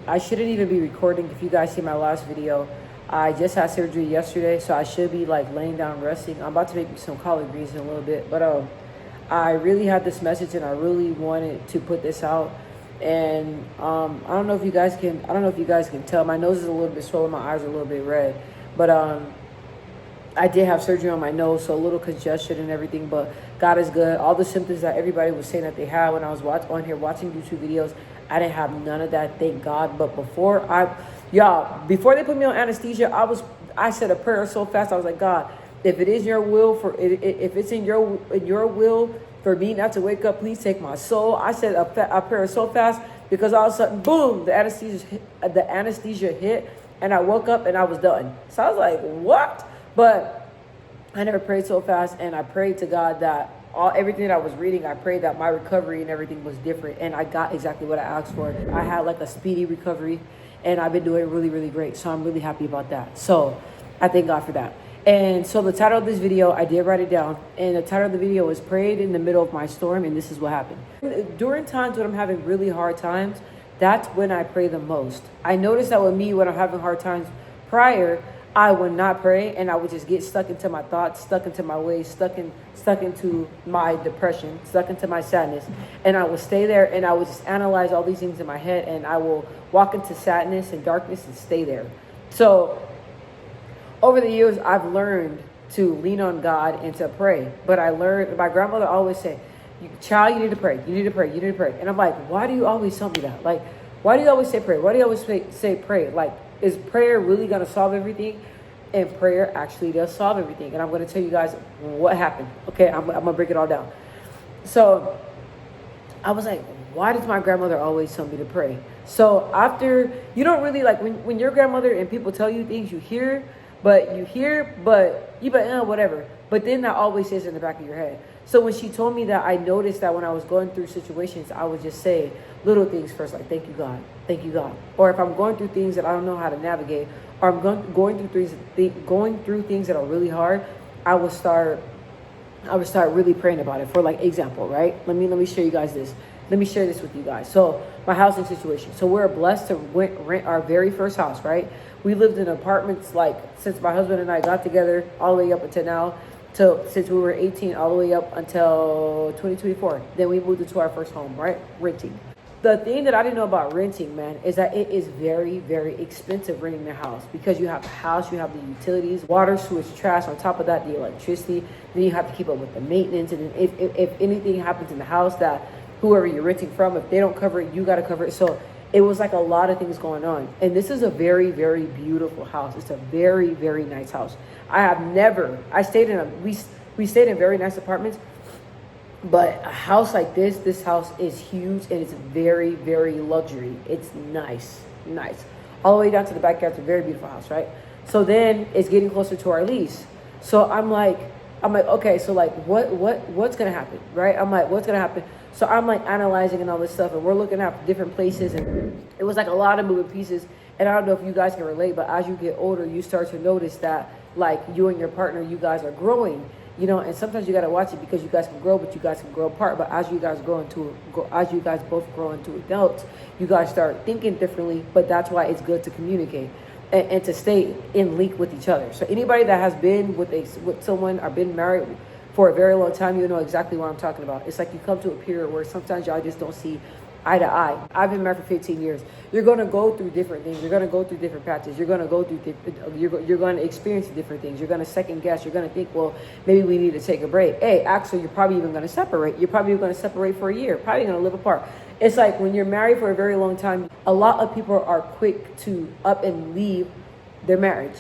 I shouldn't even be recording. If you guys see my last video, I just had surgery yesterday, so I should be like laying down resting. I'm about to make some collard greens in a little bit, but I really had this message and I really wanted to put this out. And I don't know if you guys can. I don't know if you guys can tell. My nose is a little bit swollen. My eyes are a little bit red, but I did have surgery on my nose, so a little congestion and everything, but God is good. All the symptoms that everybody was saying that they had when I was on here watching YouTube videos, I didn't have none of that, thank God. But before they put me on anesthesia, I said a prayer so fast. I was like, God, if it is your will if it's in your will for me not to wake up, please take my soul. I said a prayer so fast because all of a sudden, boom, the anesthesia hit, and I woke up and I was done. So I was like, what? But I never prayed so fast, and I prayed to God that everything that I was reading, I prayed that my recovery and everything was different, and I got exactly what I asked for. I had like a speedy recovery, and I've been doing really, really great. So I'm really happy about that. So I thank God for that. And so the title of this video, I did write it down, and the title of the video is Prayed in the Middle of My Storm, and this is what happened. During times when I'm having really hard times, that's when I pray the most. I noticed that with me, when I'm having hard times prior, I would not pray, and I would just get stuck into my thoughts, stuck into my ways, stuck into my depression, stuck into my sadness. And I would stay there, and I would just analyze all these things in my head, and I will walk into sadness and darkness and stay there. So over the years, I've learned to lean on God and to pray. But I learned, my grandmother always said, child, you need to pray, you need to pray, you need to pray. And I'm like, why do you always tell me that? Like, why do you always say pray? Why do you always say pray? Like, is prayer really going to solve everything? And prayer actually does solve everything. And I'm going to tell you guys what happened. Okay, I'm going to break it all down. So I was like, why does my grandmother always tell me to pray? So after, you don't really like, when your grandmother and people tell you things, you hear, but whatever. But then that always stays in the back of your head. So when she told me that, I noticed that when I was going through situations, I would just say little things first, like, thank you, God. Thank you, God. Or if I'm going through things that I don't know how to navigate, or I'm going through things that are really hard, I would start really praying about it. For like example, right? Let me show you guys this. Let me share this with you guys. So my housing situation. So we're blessed to rent our very first house, right? We lived in apartments like since my husband and I got together all the way up until now. Since we were 18 all the way up until 2024. Then we moved into our first home, right? Renting. The thing that I didn't know about renting, man, is that it is very, very expensive renting a house because you have the house, you have the utilities, water, sewage, trash. On top of that, the electricity. Then you have to keep up with the maintenance. And then if anything happens in the house that whoever you're renting from, if they don't cover it, you got to cover it. So it was like a lot of things going on. And this is a very, very beautiful house. It's a very, very nice house. We stayed in very nice apartments, but a house like this house is huge and it's very, very luxury. It's nice. All the way down to the backyard. It's a very beautiful house, right? So then it's getting closer to our lease. So I'm like, okay, so like what's going to happen, right? I'm like, what's going to happen? So I'm like analyzing and all this stuff, and we're looking at different places, and it was like a lot of moving pieces. And I don't know if you guys can relate, but as you get older, you start to notice that like you and your partner, you guys are growing, you know, and sometimes you got to watch it because you guys can grow, but you guys can grow apart. But as you guys both grow into adults, you guys start thinking differently, but that's why it's good to communicate and to stay in link with each other. So anybody that has been with someone or been married for a very long time, you know exactly what I'm talking about. It's like you come to a period where sometimes y'all just don't see eye to eye. I've been married for 15 years. You're going to go through different things. You're going to go through different patches. You're going to go through you're going to experience different things. You're going to second guess. You're going to think, well, maybe we need to take a break. Hey, actually, you're probably even going to separate. You're probably going to separate for a year. Probably going to live apart. It's like when you're married for a very long time, a lot of people are quick to up and leave their marriage.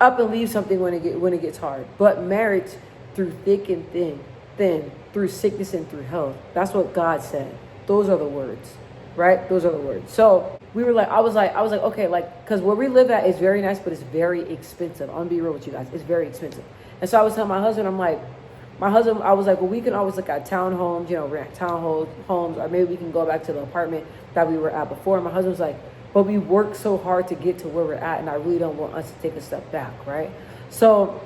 Up and leave something when it gets hard. But marriage, through thick and thin, through sickness and through health. That's what God said. Those are the words, right? Those are the words. So we were like, I was like, okay, like, because where we live at is very nice, but it's very expensive. I'm gonna be real with you guys. It's very expensive. And so I was telling my husband, I was like, well, we can always look at townhomes, you know, rent townhomes, or maybe we can go back to the apartment that we were at before. And my husband was like, but we worked so hard to get to where we're at, and I really don't want us to take a step back, right? So,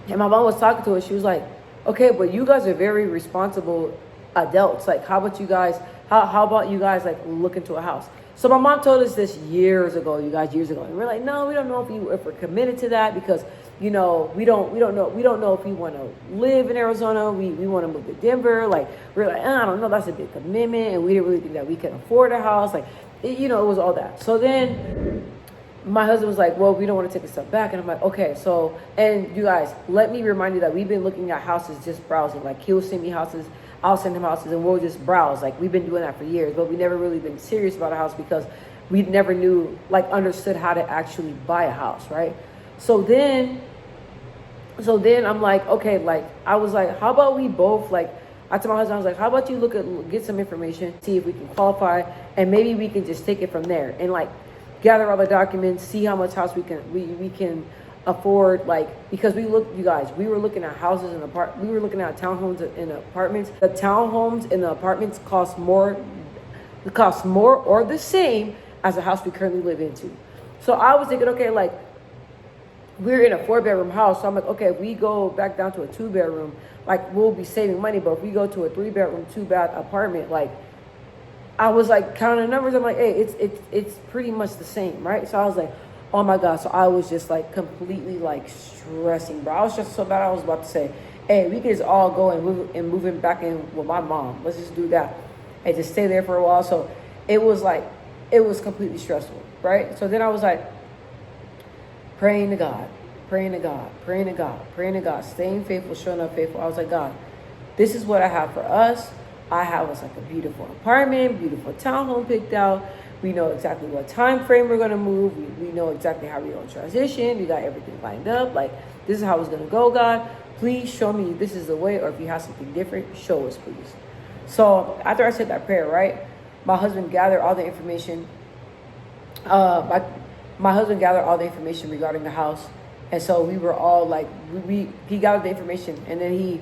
and my mom was talking to her. She was like, okay, but you guys are very responsible adults. Like, how about you guys like look into a house? So my mom told us this years ago, you guys, years ago. And we're like, no, we don't know if we're committed to that because, we don't know if we want to live in Arizona. We want to move to Denver. Like, we're like, I don't know, that's a big commitment. And we didn't really think that we could afford a house. Like, it was all that. So then my husband was like, well, we don't want to take a step back. And I'm like, okay. So, and you guys, let me remind you that we've been looking at houses, just browsing. Like, he'll send me houses, I'll send him houses, and we'll just browse. Like, we've been doing that for years, but we never really been serious about a house because we never understood how to actually buy a house, right? So then I'm like, okay, like, I was like, how about we both, like, I told my husband, I was like, how about you get some information, see if we can qualify, and maybe we can just take it from there and like gather all the documents, see how much house we can afford, like, because we were looking at houses and we were looking at townhomes and apartments. The townhomes and the apartments cost more or the same as the house we currently live into. So I was thinking, okay, like, we're in a 4-bedroom house. So I'm like, okay, if we go back down to a 2-bedroom, like, we'll be saving money. But if we go to a 3-bedroom, 2-bath apartment, like, I was like counting the numbers. I'm like, hey, it's pretty much the same, right? So I was like, oh my God. So I was just like completely like stressing, bro. I was just so bad. I was about to say, hey, we could just all go and move him back in with my mom. Let's just do that and just stay there for a while. So it was completely stressful, right? So then I was like praying to God, staying faithful, showing up faithful. I was like, God, this is what I have for us. I have us like a beautiful apartment, beautiful townhome picked out. We know exactly what time frame we're going to move. We know exactly how we're going to transition. We got everything lined up. Like, this is how it's going to go, God. Please show me this is the way, or if you have something different, show us, please. So after I said that prayer, right, my husband gathered all the information. My husband gathered all the information regarding the house. And so we were all like, he gathered the information, and then we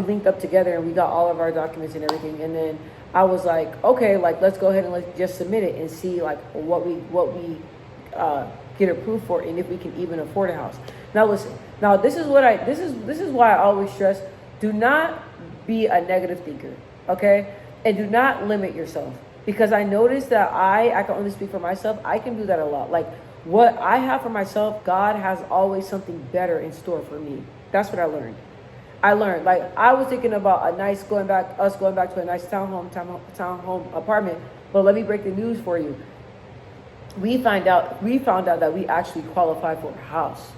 linked up together and we got all of our documents and everything. And then I was like, okay, like, let's go ahead and let's just submit it and see like what we get approved for, and if we can even afford a house. Now listen, this is why I always stress, do not be a negative thinker, okay? And do not limit yourself, because I noticed that I can only speak for myself. I can do that a lot. Like, what I have for myself, God has always something better in store for me. That's what I learned. Like, I was thinking about going back to a nice townhome apartment. But let me break the news for you. We found out that we actually qualified for a house.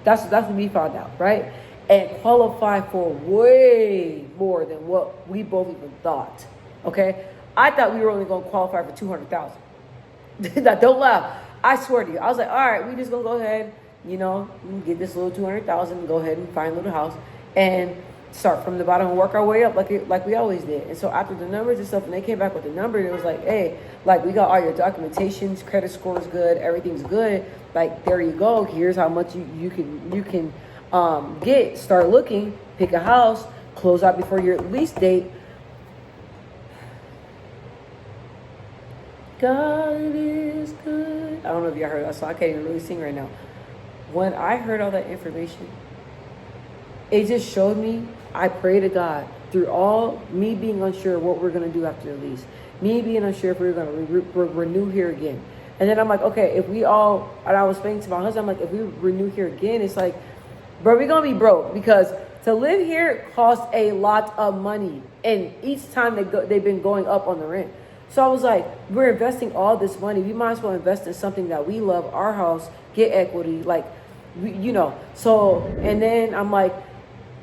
That's what we found out, right? And qualified for way more than what we both even thought. Okay, I thought we were only going to qualify for $200,000. Don't laugh. I swear to you, I was like, all right, we just gonna go ahead, get this little $200,000 and go ahead and find a little house and start from the bottom and work our way up like we always did. And so after the numbers and stuff, and they came back with the number, it was like, hey, like, we got all your documentations, credit score is good, everything's good. Like, there you go. Here's how much you can get. Start looking, pick a house, close out before your lease date. God is good. I don't know if y'all heard that song. I can't even really sing right now. When I heard all that information, it just showed me, I pray to God through all me being unsure what we're going to do after the lease, me being unsure if we're going to renew here again. And then I'm like, okay, and I was saying to my husband, I'm like, if we renew here again, it's like, bro, we're going to be broke, because to live here costs a lot of money. And each time they've been going up on the rent. So I was like, we're investing all this money. We might as well invest in something that we love, our house, get equity, like, So, and then I'm like,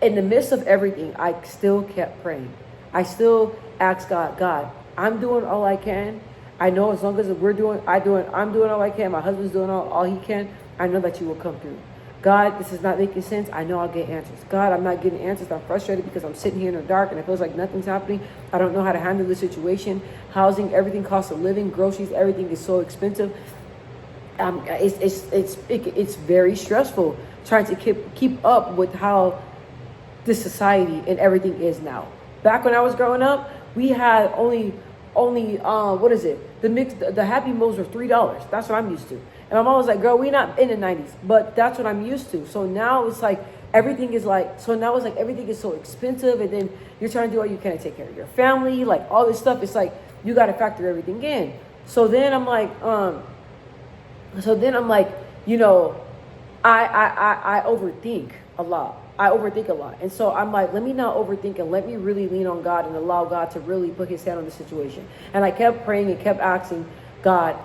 in the midst of everything, I still kept praying. I still asked God, I'm doing all I can. I know as long as I'm doing all I can. My husband's doing all he can. I know that you will come through. God, this is not making sense. I know I'll get answers. God, I'm not getting answers. I'm frustrated because I'm sitting here in the dark and it feels like nothing's happening. I don't know how to handle the situation. Housing, everything, cost of living, groceries, everything is so expensive. It's very stressful trying to keep up with how this society and everything is now. Back when I was growing up, we had only the Happy Meals were $3. That's what I'm used to. And my mom was like, girl, we're not in the 90s, but that's what I'm used to. So now it's like, everything is so expensive. And then you're trying to do all you can to take care of your family, like all this stuff. It's like, you got to factor everything in. So then I'm like, you know, I overthink a lot. I overthink a lot. And so I'm like, let me not overthink and let me really lean on God and allow God to really put his hand on the situation. And I kept praying and kept asking God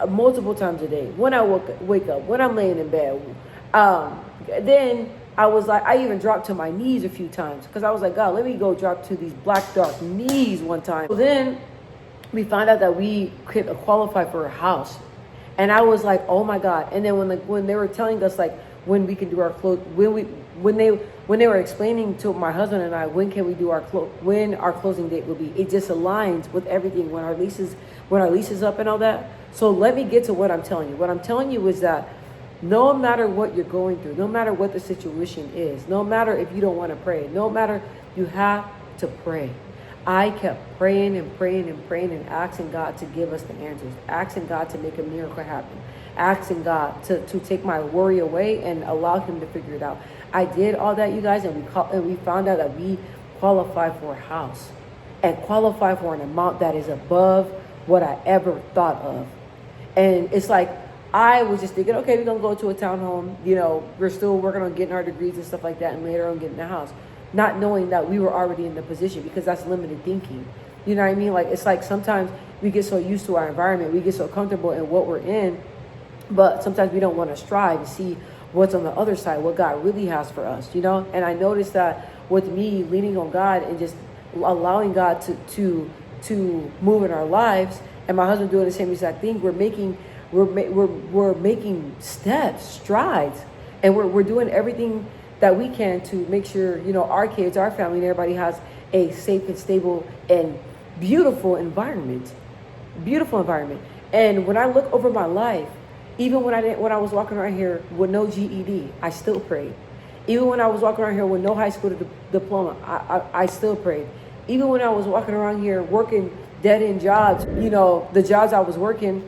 multiple times a day. When I wake up, when I'm laying in bed. Then I was like, I even dropped to my knees a few times because I was like, God, let me go drop to these black dark knees one time. So then we found out that we could qualify for a house. And I was like, oh my God. And then when they were telling us like when we can do our close, when they were explaining to my husband and I when can we do when our closing date will be, it just aligns with everything when our lease is up and all that. So let me get to what I'm telling you. What I'm telling you is that no matter what you're going through, no matter what the situation is, no matter if you don't want to pray, no matter, you have to pray. I kept praying and praying and praying and asking God to give us the answers, asking God to make a miracle happen, asking God to take my worry away and allow him to figure it out. I did all that, you guys, and we found out that we qualify for a house and qualify for an amount that is above what I ever thought of. And it's like, I was just thinking, okay, we're going to go to a townhome. You know, we're still working on getting our degrees and stuff like that, and later on getting a house. Not knowing that we were already in the position, because that's limited thinking. You know what I mean? Like, it's like sometimes we get so used to our environment, we get so comfortable in what we're in, but sometimes we don't want to strive and see what's on the other side, what God really has for us, you know? And I noticed that with me leaning on God and just allowing God to move in our lives, and my husband doing the same exact thing, we're making steps, strides, and we're doing everything that we can to make sure, you know, our kids, our family, and everybody has a safe and stable and beautiful environment. Beautiful environment. And when I look over my life, even when I was walking around here with no GED, I still prayed. Even when I was walking around here with no high school diploma, I still prayed. Even when I was walking around here working dead-end jobs, you know, the jobs I was working,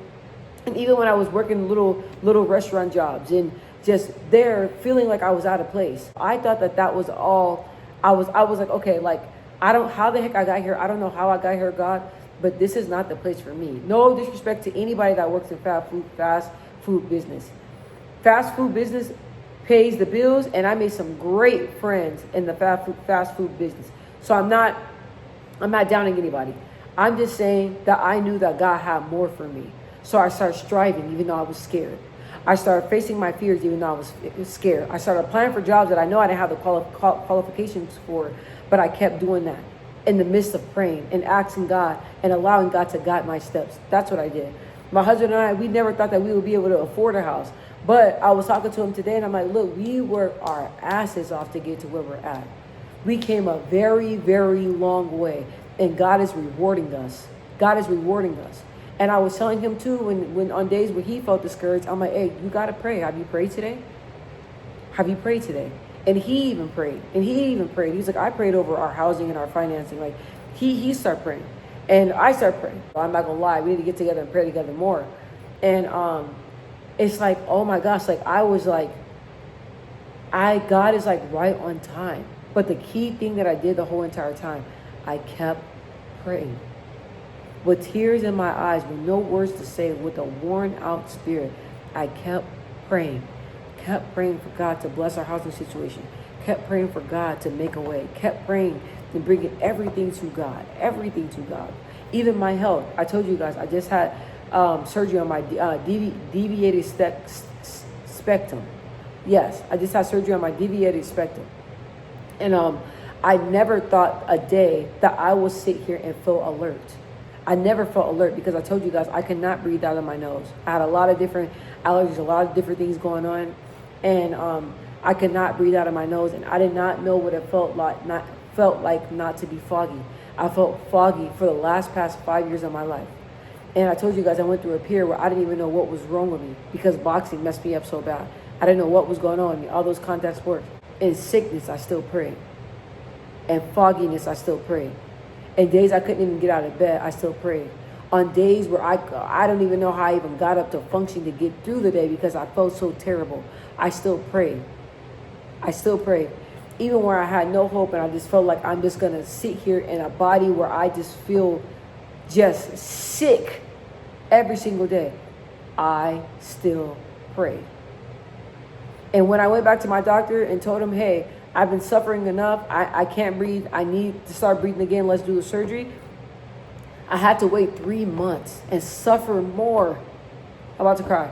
and even when I was working little restaurant jobs and just there feeling like I was out of place. I thought that was all. I was like, okay, like, how the heck I got here. I don't know how I got here, God, but this is not the place for me. No disrespect to anybody that works in fast food business. Fast food business pays the bills, and I made some great friends in the fast food business. So I'm not downing anybody. I'm just saying that I knew that God had more for me. So I started striving even though I was scared. I started facing my fears even though I was scared. I started applying for jobs that I know I didn't have the qualifications for, but I kept doing that in the midst of praying and asking God and allowing God to guide my steps. That's what I did. My husband and I, we never thought that we would be able to afford a house. But I was talking to him today and I'm like, look, we worked our asses off to get to where we're at. We came a very, very long way, and God is rewarding us. God is rewarding us. And I was telling him too, when on days when he felt discouraged, I'm like, hey, you got to pray. Have you prayed today? Have you prayed today? And he even prayed. He's like, I prayed over our housing and our financing. Like, he started praying. And I started praying. I'm not going to lie. We need to get together and pray together more. And it's like, oh my gosh, like I was like, God is like right on time. But the key thing that I did the whole entire time, I kept praying. With tears in my eyes, with no words to say, with a worn out spirit, I kept praying for God to bless our housing situation, kept praying for God to make a way, kept praying and bringing everything to God, even my health. I told you guys, I just had surgery on my deviated spectrum. Yes, I just had surgery on my deviated spectrum. And I never thought a day that I would sit here and feel alert. I never felt alert because I told you guys I could not breathe out of my nose. I had a lot of different allergies, a lot of different things going on. And I could not breathe out of my nose. And I did not know what it felt like not to be foggy. I felt foggy for the past 5 years of my life. And I told you guys I went through a period where I didn't even know what was wrong with me because boxing messed me up so bad. I didn't know what was going on with me, all those contact sports. In sickness, I still prayed. And fogginess, I still prayed. And days I couldn't even get out of bed, I still prayed. On days where I don't even know how I even got up to function to get through the day because I felt so terrible, I still prayed. Even where I had no hope and I just felt like I'm just going to sit here in a body where I just feel just sick every single day, I still prayed. And when I went back to my doctor and told him, hey, I've been suffering enough. I can't breathe. I need to start breathing again. Let's do the surgery. I had to wait 3 months and suffer more. I'm about to cry.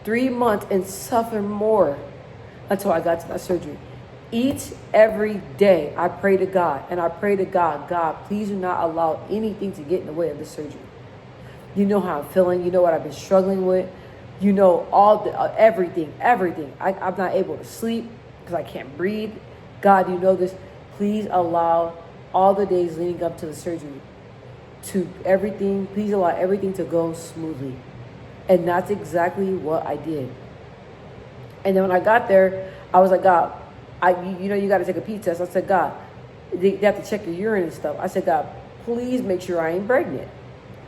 3 months and suffer more until I got to that surgery. Every day, I pray to God, and I pray to God, God, please do not allow anything to get in the way of this surgery. You know how I'm feeling. You know what I've been struggling with. You know everything. I'm not able to sleep because I can't breathe. God, you know this. Please allow all the days leading up to the surgery please allow everything to go smoothly. And that's exactly what I did. And then when I got there, I was like, God, you got to take a pee test. I said, God, they have to check your urine and stuff. I said, God, please make sure I ain't pregnant.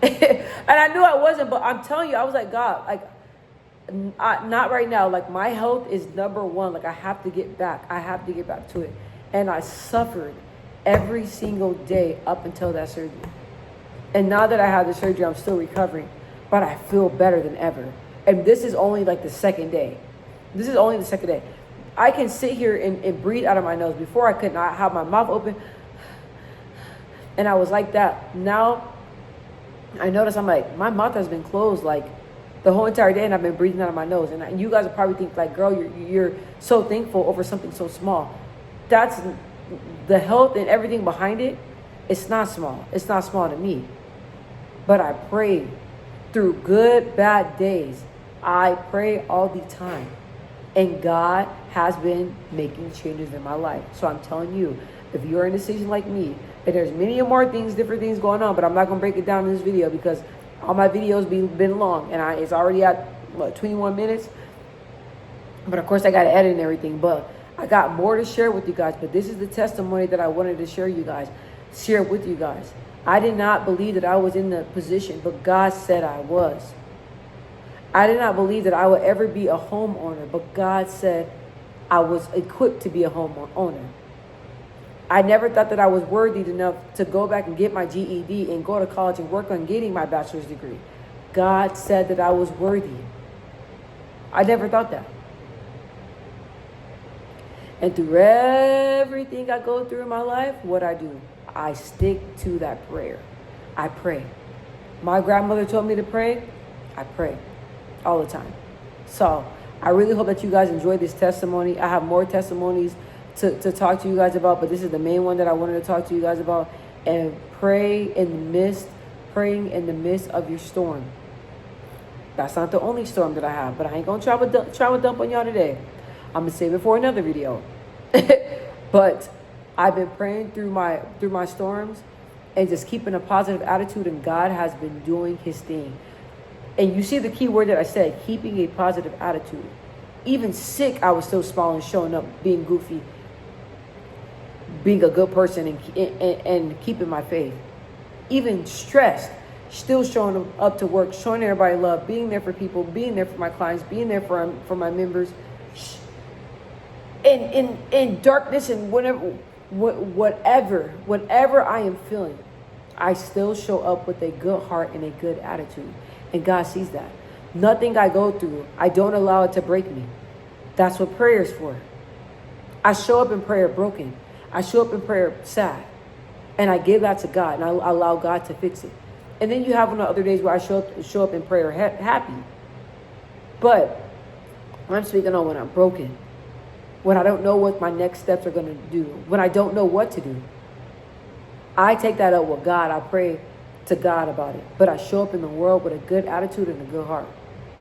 And I knew I wasn't, but I'm telling you, I was like, God, like, not right now. Like, my health is number one. Like, I have to get back. I have to get back to it. And I suffered every single day up until that surgery. And now that I had the surgery, I'm still recovering, but I feel better than ever. And this is only like the second day. I can sit here and breathe out of my nose. Before I could not have my mouth open. And I was like that. Now I notice I'm like, my mouth has been closed like the whole entire day, and I've been breathing out of my nose. And you guys will probably think like, girl, you're so thankful over something so small. That's the health and everything behind it. It's not small. It's not small to me. But I pray through good, bad days. I pray all the time. And God has been making changes in my life. So I'm telling you, if you're in a season like me, and there's many more things, different things going on, but I'm not going to break it down in this video because all my videos been long. And it's already at, 21 minutes. But of course, I got to edit and everything. But I got more to share with you guys. But this is the testimony that I wanted to share with you guys. I did not believe that I was in the position, but God said I was. I did not believe that I would ever be a homeowner, but God said I was equipped to be a homeowner. I never thought that I was worthy enough to go back and get my GED and go to college and work on getting my bachelor's degree. God said that I was worthy. I never thought that. And through everything I go through in my life, what I do, I stick to that prayer. I pray. My grandmother told me to pray. I pray all the time. So I really hope that you guys enjoyed this testimony. I have more testimonies to talk to you guys about, but this is the main one that I wanted to talk to you guys about. And praying in the midst of your storm. That's not the only storm that I have, but I ain't gonna try to dump on y'all today. I'm gonna save it for another video. But I've been praying through my storms and just keeping a positive attitude, and God has been doing his thing. And you see the key word that I said, keeping a positive attitude. Even sick, I was still smiling, showing up, being goofy, being a good person, and keeping my faith. Even stressed, still showing up to work, showing everybody love, being there for people, being there for my clients, being there for my members. In darkness and whatever I am feeling, I still show up with a good heart and a good attitude. And God sees that. Nothing I go through, I don't allow it to break me. That's what prayer is for. I show up in prayer broken. I show up in prayer sad. And I give that to God, and I allow God to fix it. And then you have on the other days where I show up in prayer happy. But I'm speaking on when I'm broken. When I don't know what my next steps are going to do. When I don't know what to do. I take that up with God. I pray to God about it. But I show up in the world with a good attitude and a good heart.